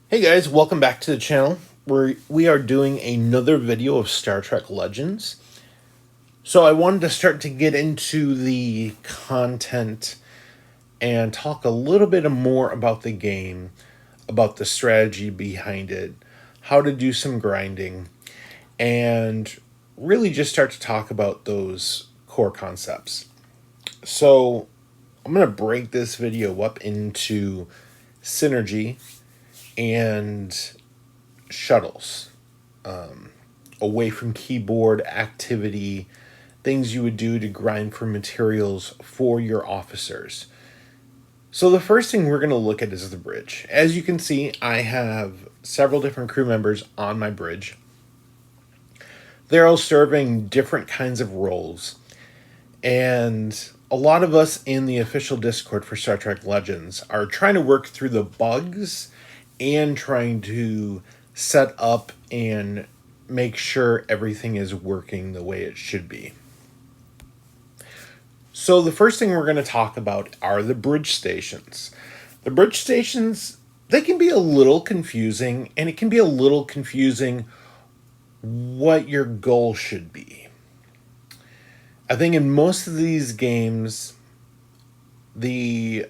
Hey guys, welcome back to the channel where we are doing another video of Star Trek Legends. So I wanted to start to get into the content and talk a little bit more about the game, about the strategy behind it, how to do some grinding, and really just start to talk about those core concepts. So I'm going to break this video up into synergy and shuttles, away from keyboard activity, things you would do to grind for materials for your officers. So the first thing we're going to look at is the bridge. As you can see, I have several different crew members on my bridge. They're all serving different kinds of roles. And a lot of us in the official Discord for Star Trek Legends are trying to work through the bugs and trying to set up and make sure everything is working the way it should be. So the first thing we're going to talk about are the bridge stations. The bridge stations, they can be a little confusing, and it can be a little confusing what your goal should be. I think in most of these games, the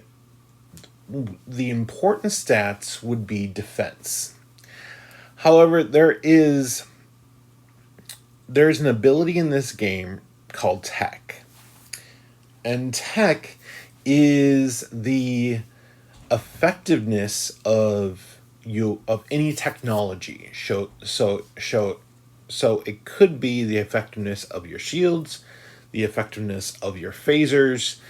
important stats would be defense. However, there's an ability in this game called tech. And tech is the effectiveness of any technology. So it could be the effectiveness of your shields, the effectiveness of your phasers.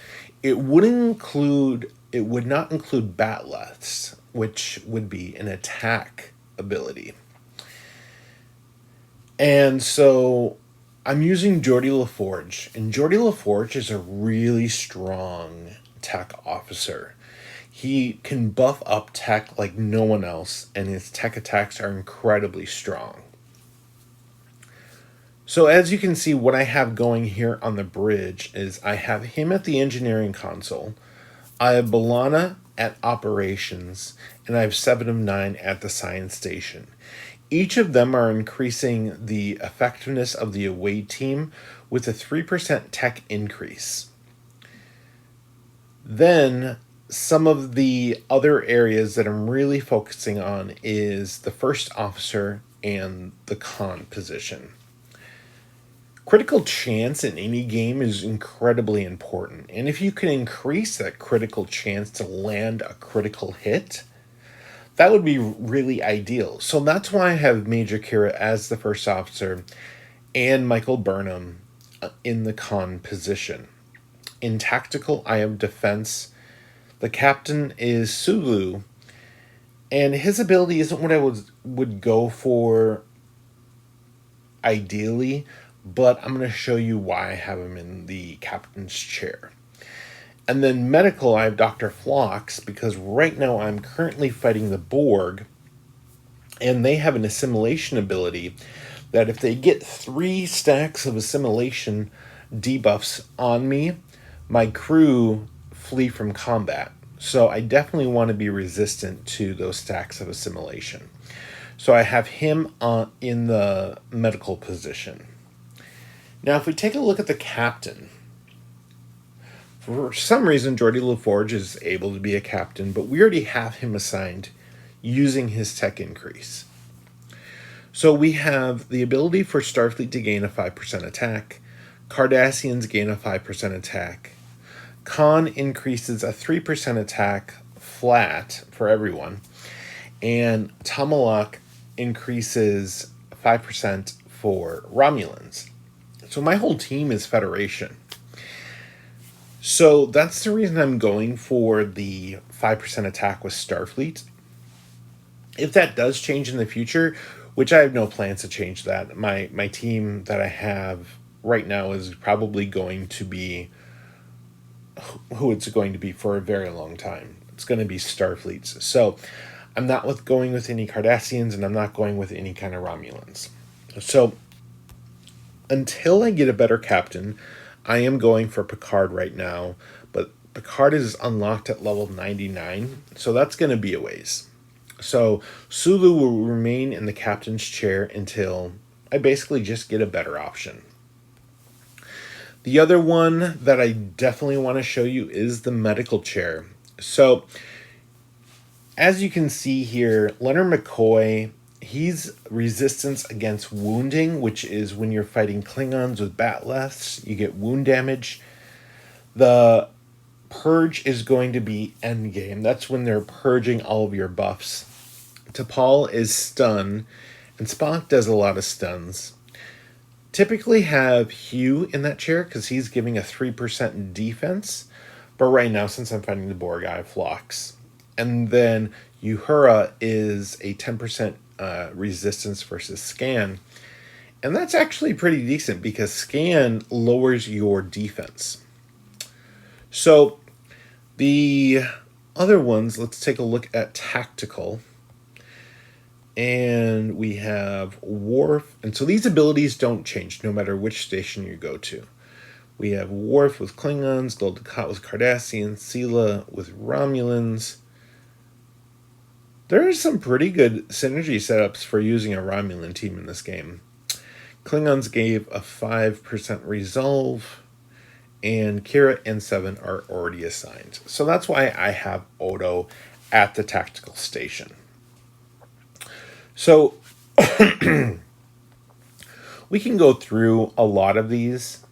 It would not include batleths, which would be an attack ability. And so I'm using Geordi LaForge, and Geordi LaForge is a really strong tech officer. He can buff up tech like no one else, and his tech attacks are incredibly strong. So as you can see, what I have going here on the bridge is I have him at the engineering console, I have B'Elanna at operations, and I have 7 of 9 at the science station. Each of them are increasing the effectiveness of the away team with a 3% tech increase. Then some of the other areas that I'm really focusing on is the first officer and the con position. Critical chance in any game is incredibly important, and if you can increase that critical chance to land a critical hit, that would be really ideal. So that's why I have Major Kira as the first officer and Michael Burnham in the con position. In tactical, I have defense. The captain is Sulu, and his ability isn't what I would go for ideally, but I'm going to show you why I have him in the captain's chair. And then medical, I have Dr. Phlox, because right now I'm currently fighting the Borg, and they have an assimilation ability that if they get 3 stacks of assimilation debuffs on me, my crew flee from combat. So I definitely want to be resistant to those stacks of assimilation. So I have him in the medical position. Now if we take a look at the captain, for some reason, Geordi LaForge is able to be a captain, but we already have him assigned using his tech increase. So we have the ability for Starfleet to gain a 5% attack. Cardassians gain a 5% attack. Khan increases a 3% attack flat for everyone. And Tomalak increases 5% for Romulans. So my whole team is Federation. So that's the reason I'm going for the 5% attack with Starfleet. If that does change in the future, which I have no plans to change that, my team that I have right now is probably going to be who it's going to be for a very long time. It's going to be Starfleets. So I'm not going with any Cardassians, and I'm not going with any kind of Romulans. So until I get a better captain, I am going for Picard right now, but Picard is unlocked at level 99, so that's going to be a ways. So Sulu will remain in the captain's chair until I basically just get a better option. The other one that I definitely want to show you is the medical chair. So, as you can see here, Leonard McCoy, he's resistance against wounding, which is when you're fighting Klingons with batleths, you get wound damage. The purge is going to be endgame. That's when they're purging all of your buffs. T'Pol is stun, and Spock does a lot of stuns. Typically have Hugh in that chair because he's giving a 3% defense. But right now, since I'm fighting the Borg, I have Phlox. And then Uhura is a 10% resistance versus Scan. And that's actually pretty decent because Scan lowers your defense. So the other ones, let's take a look at Tactical. And we have Worf. And so these abilities don't change no matter which station you go to. We have Worf with Klingons, Gul Dukat with Cardassians, Sela with Romulans. There are some pretty good synergy setups for using a Romulan team in this game. Klingons gave a 5% resolve, and Kira and Seven are already assigned. So that's why I have Odo at the tactical station. So we can go through a lot of these,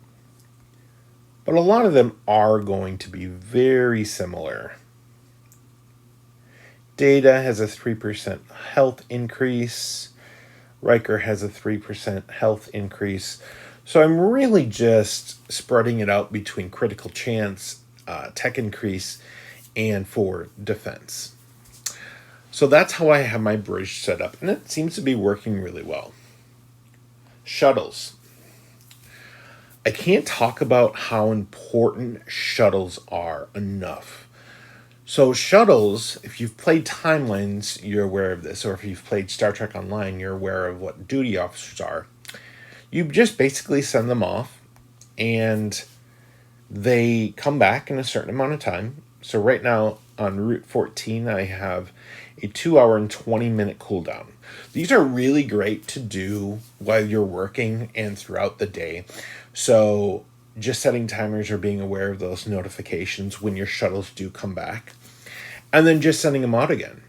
but a lot of them are going to be very similar. Data has a 3% health increase. Riker has a 3% health increase. So I'm really just spreading it out between critical chance, tech increase, and for defense. So that's how I have my bridge set up, and it seems to be working really well. Shuttles. I can't talk about how important shuttles are enough. So shuttles, if you've played Timelines, you're aware of this, or if you've played Star Trek Online, you're aware of what duty officers are. You just basically send them off, and they come back in a certain amount of time. So right now on Route 14, I have a 2 hour and 20 minute cooldown. These are really great to do while you're working and throughout the day. So just setting timers or being aware of those notifications when your shuttles do come back. And then just sending them out again.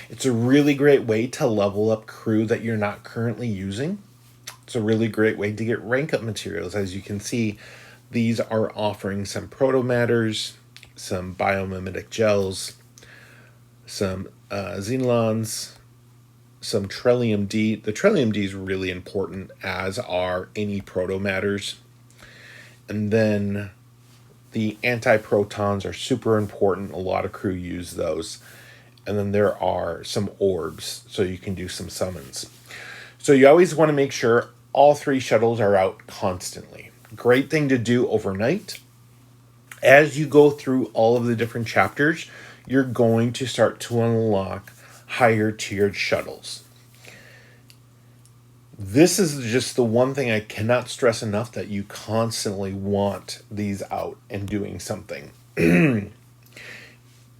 It's a really great way to level up crew that you're not currently using. It's a really great way to get rank up materials. As you can see, these are offering some protomatters, some biomimetic gels, some xenolons, some Trellium D. The Trellium D is really important, as are any protomatters. And then the anti-protons are super important. A lot of crew use those. And then there are some orbs, so you can do some summons. So you always want to make sure all 3 shuttles are out constantly. Great thing to do overnight. As you go through all of the different chapters, you're going to start to unlock higher tiered shuttles. This is just the one thing I cannot stress enough, that you constantly want these out and doing something.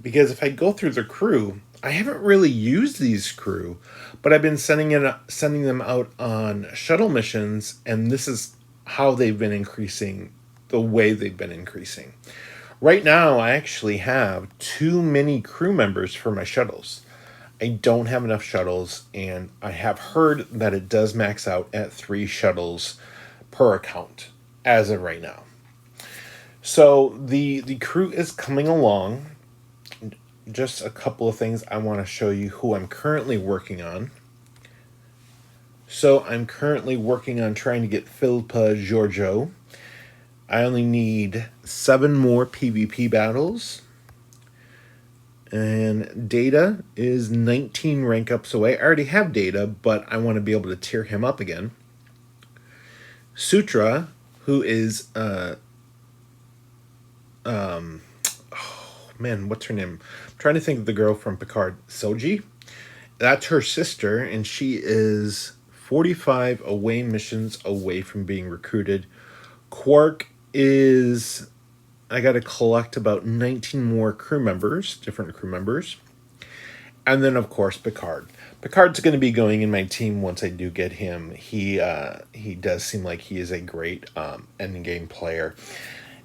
Because if I go through the crew, I haven't really used these crew, but I've been sending them out on shuttle missions, and this is how they've been increasing, the way they've been increasing. Right now, I actually have too many crew members for my shuttles. I don't have enough shuttles, and I have heard that it does max out at 3 shuttles per account as of right now. So the crew is coming along. Just a couple of things I want to show you who I'm currently working on. So I'm currently working on trying to get Philippa Giorgio. I only need 7 more PvP battles. And Data is 19 rank ups away. I already have Data, but I want to be able to tier him up again. Sutra, who is what's her name? I'm trying to think of the girl from Picard. Soji? That's her sister, and she is 45 away missions away from being recruited. Quark is... I got to collect about 19 more crew members, different crew members. And then, of course, Picard. Picard's going to be going in my team once I do get him. He does seem like he is a great end game player,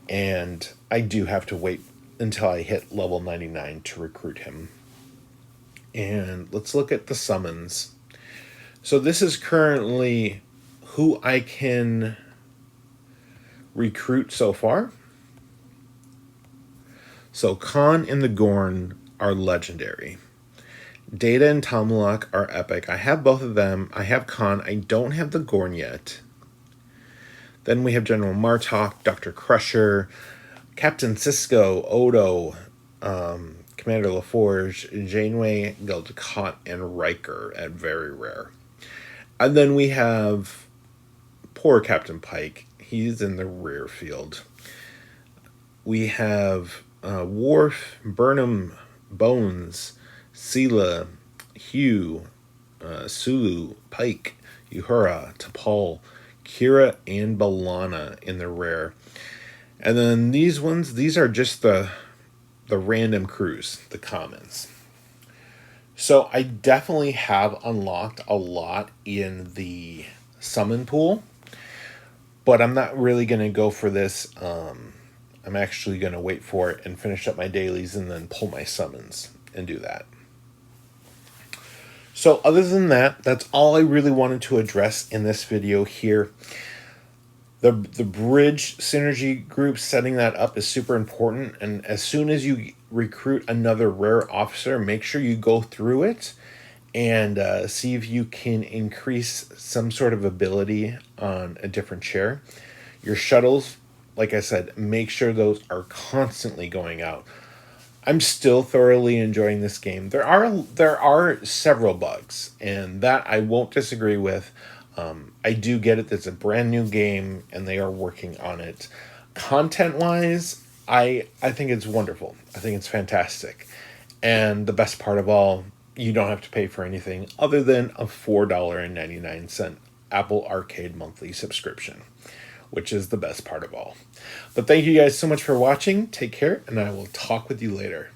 and I do have to wait until I hit level 99 to recruit him. And let's look at the summons. So this is currently who I can recruit so far. So Khan and the Gorn are legendary. Data and Tomlok are epic. I have both of them. I have Khan. I don't have the Gorn yet. Then we have General Martok, Dr. Crusher, Captain Sisko, Odo, Commander LaForge, Janeway, Galdecott, and Riker at very rare. And then we have poor Captain Pike. He's in the rare field. We have Worf, Burnham, Bones, Sela, Hugh, Sulu, Pike, Uhura, T'Pol, Kira, and B'Elanna in the rare. And then these ones, these are just the random crews, the commons. So I definitely have unlocked a lot in the summon pool, but I'm not really going to go for this. I'm actually going to wait for it and finish up my dailies and then pull my summons and do that. So other than that, that's all I really wanted to address in this video here. The bridge synergy group, setting that up is super important. And as soon as you recruit another rare officer, make sure you go through it and see if you can increase some sort of ability on a different chair. Your shuttles, like I said, make sure those are constantly going out. I'm still thoroughly enjoying this game. There are several bugs, and that I won't disagree with. I do get it. It's a brand new game, and they are working on it. Content-wise, I think it's wonderful. I think it's fantastic. And the best part of all, you don't have to pay for anything other than a $4.99 Apple Arcade monthly subscription, which is the best part of all. But thank you guys so much for watching. Take care, and I will talk with you later.